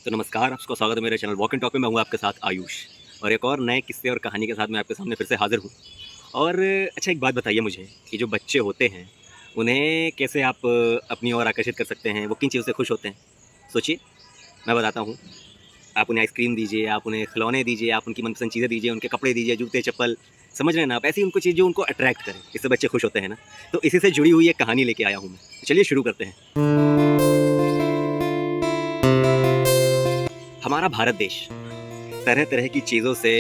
तो नमस्कार, आपका स्वागत है मेरे चैनल वॉक एंड टॉक में। मैं हूँ आपके साथ आयुष और एक और नए किस्से और कहानी के साथ मैं आपके सामने फिर से हाज़िर हूँ। और अच्छा, एक बात बताइए मुझे कि जो बच्चे होते हैं, उन्हें कैसे आप अपनी ओर आकर्षित कर सकते हैं? वो किन चीज़ों से खुश होते हैं? सोचिए, मैं बताता हूँ। आप उन्हें आइसक्रीम दीजिए, आप उन्हें खिलौने दीजिए, आप उनकी मनपसंद चीज़ें दीजिए, उनके कपड़े दीजिए, जूते-चप्पल, समझ रहे हैं ना आप? ऐसी उनको चीज़ जो उनको अट्रैक्ट करे, इससे बच्चे खुश होते हैं ना? तो इसी से जुड़ी हुई एक कहानी लेके आया हूँ मैं। तो चलिए शुरू करते हैं। हमारा भारत देश तरह-तरह की चीज़ों से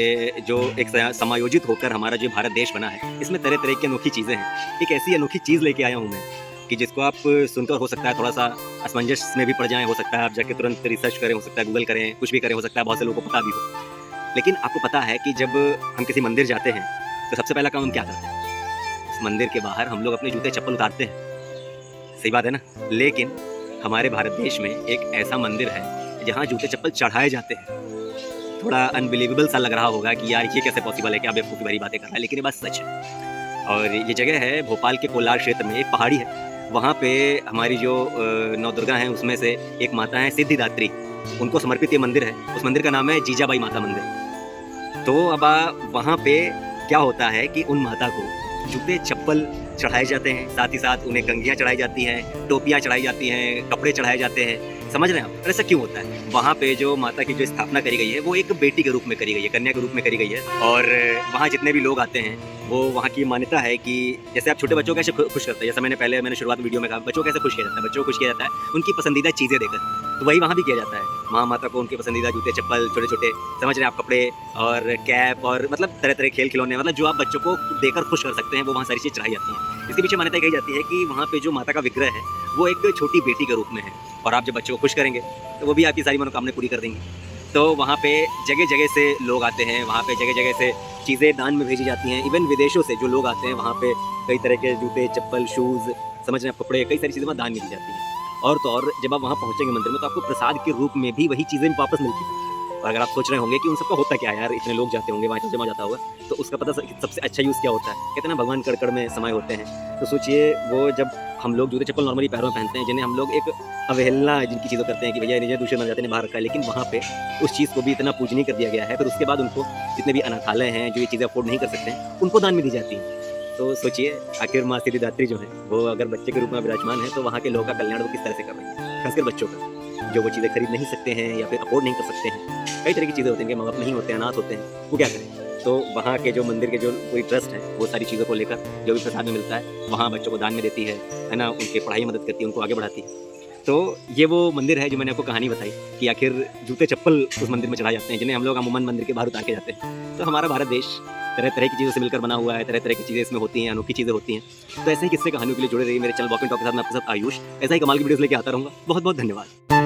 जो एक समायोजित होकर हमारा जो भारत देश बना है, इसमें तरह-तरह की अनोखी चीज़ें हैं। एक ऐसी अनोखी चीज़ लेके आया हूँ मैं कि जिसको आप सुनकर हो सकता है थोड़ा-सा असमंजस में भी पड़ जाएँ, हो सकता है आप जाके तुरंत रिसर्च करें, हो सकता है गूगल करें, कुछ भी करें, हो सकता है बहुत से लोगों को पता भी हो। लेकिन आपको पता है कि जब हम किसी मंदिर जाते हैं, तो सबसे पहला काम हम क्या करते हैं? उस मंदिर के बाहर हम लोग अपने जूते-चप्पल उतारते हैं। सही बात है ना? लेकिन हमारे भारत देश में एक ऐसा मंदिर है, जहाँ जूते-चप्पल चढ़ाए जाते हैं। थोड़ा अनबिलीवेबल सा लग रहा होगा कि यार ये कैसे पॉसिबल है, क्या बेवकूफ़ी भरी बातें कर रहा है, लेकिन ये बात सच है। और ये जगह है भोपाल के कोलार क्षेत्र में, एक पहाड़ी है। वहाँ पे हमारी जो नवदुर्गा हैं उसमें से एक माता हैं सिद्धिदात्री, उनको समर्पित ये मंदिर है। उस मंदिर का नाम है जीजाबाई माता मंदिर। तो अब वहाँ पे क्या होता है कि उन माता को जूते-चप्पल चढ़ाए जाते हैं, साथ ही साथ उन्हें कंघियाँ चढ़ाई जाती हैं, टोपियाँ चढ़ाई जाती हैं, कपड़े चढ़ाए जाते हैं। समझ रहे हैं आप? और ऐसा क्यों होता है? वहाँ पे जो माता की जो स्थापना करी गई है, वो एक बेटी के रूप में करी गई है, कन्या के रूप में करी गई है। और वहाँ जितने भी लोग आते हैं, वो वहाँ की मान्यता है कि जैसे आप छोटे बच्चों को कैसे खुश करते हैं, जैसा मैंने शुरुआत वीडियो में कहा, बच्चों को कैसे खुश किया जाता है? बच्चों को खुश किया जाता है उनकी पसंदीदा चीज़ें देकर। तो वही वहाँ भी किया जाता है। वहाँ माता को उनके पसंदीदा जूते-चप्पल, छोटे-छोटे, समझ रहे हैं आप, कपड़े और कैप और मतलब तरह-तरह के खेल-खिलौने, मतलब जो आप बच्चों को देकर खुश कर सकते हैं, वो वहाँ सारी चीज़ चढ़ाई जाती हैं। इसके पीछे मान्यता कही जाती है कि वहाँ पे जो माता का विग्रह है, वो एक छोटी बेटी के रूप में है और आप जब बच्चों को खुश करेंगे, तो वो भी आपकी सारी मनोकामनाएँ पूरी कर देंगी। तो वहाँ पे जगह-जगह से लोग आते हैं, वहाँ पे जगह-जगह से चीज़ें दान में भेजी जाती हैं। इवन विदेशों से जो लोग आते हैं, वहाँ पे कई तरह के जूते, चप्पल, शूज़, समझ रहे हैं आप, कपड़े, कई सारी चीज़ें वहाँ दान में दी जाती हैं। और तो और जब आप वहाँ पहुँचेंगे मंदिर में, तो आपको प्रसाद के रूप में भी वही चीज़ें वापस मिलती हैं। और अगर आप सोच रहे होंगे कि उन सबका होता क्या है यार, इतने लोग जाते होंगे, वहाँ इतना जमा जाता होगा, तो उसका पता सबसे अच्छा यूज़ क्या होता है? कहते हैं ना, भगवान कण-कण में समाये होते हैं। तो सोचिए, वो जब हम लोग जूते-चप्पल नॉर्मली पैरों में पहनते हैं, जिन्हें हम लोग एक अवहेलना जिनकी चीज़ों करते हैं कि भैया इन्हें दूसरे बन जाते हैं, बाहर रखा है, लेकिन वहाँ पे उस चीज़ को भी इतना पूजनीय कर दिया गया है। फिर उसके बाद उनको जितने भी अनाथालय हैं, जो ये चीज़ें अफ़ोर्ड नहीं कर सकते हैं, उनको दान में दी जाती हैं। तो सोचिए, आखिर माँ सिद्धिदात्री जो है, वो अगर बच्चे के रूप में विराजमान है, तो वहाँ के लोगों का कल्याण वो किस तरह से कर रही है, खासकर बच्चों का, जो वो चीज़ें खरीद नहीं सकते हैं या फिर अफ़ोर्ड नहीं कर सकते हैं। कई तरह की चीज़ें होती हैं, इनके माँ-बाप नहीं होते हैं, अनाथ होते हैं, वो क्या करें? तो वहाँ के जो मंदिर के जो कोई ट्रस्ट है, वो सारी चीज़ों को लेकर जो भी प्रसाद में मिलता है, वहाँ बच्चों को दान में देती है ना? उनकी पढ़ाई में मदद करती है, उनको आगे बढ़ाती है। तो ये वो मंदिर है जो मैंने आपको कहानी बताई कि आखिर जूते-चप्पल उस मंदिर में चढ़ाए जाते हैं, जिन्हें हम लोग अमूमन मंदिर के बाहर उतार के जाते हैं। तो हमारा भारत देश तरह-तरह की चीज़ों से मिलकर बना हुआ है, तरह-तरह की चीज़ें इसमें होती हैं, अनोखी चीज़ें होती हैं। तो ऐसे ही किस्से कहानियों के लिए जुड़े रहिए मेरे चैनल वॉक एंड टॉक के साथ। मैं आपके साथ आयुष ऐसा ही कमाल की वीडियोज़ लेके आता रहूँगा। बहुत-बहुत धन्यवाद।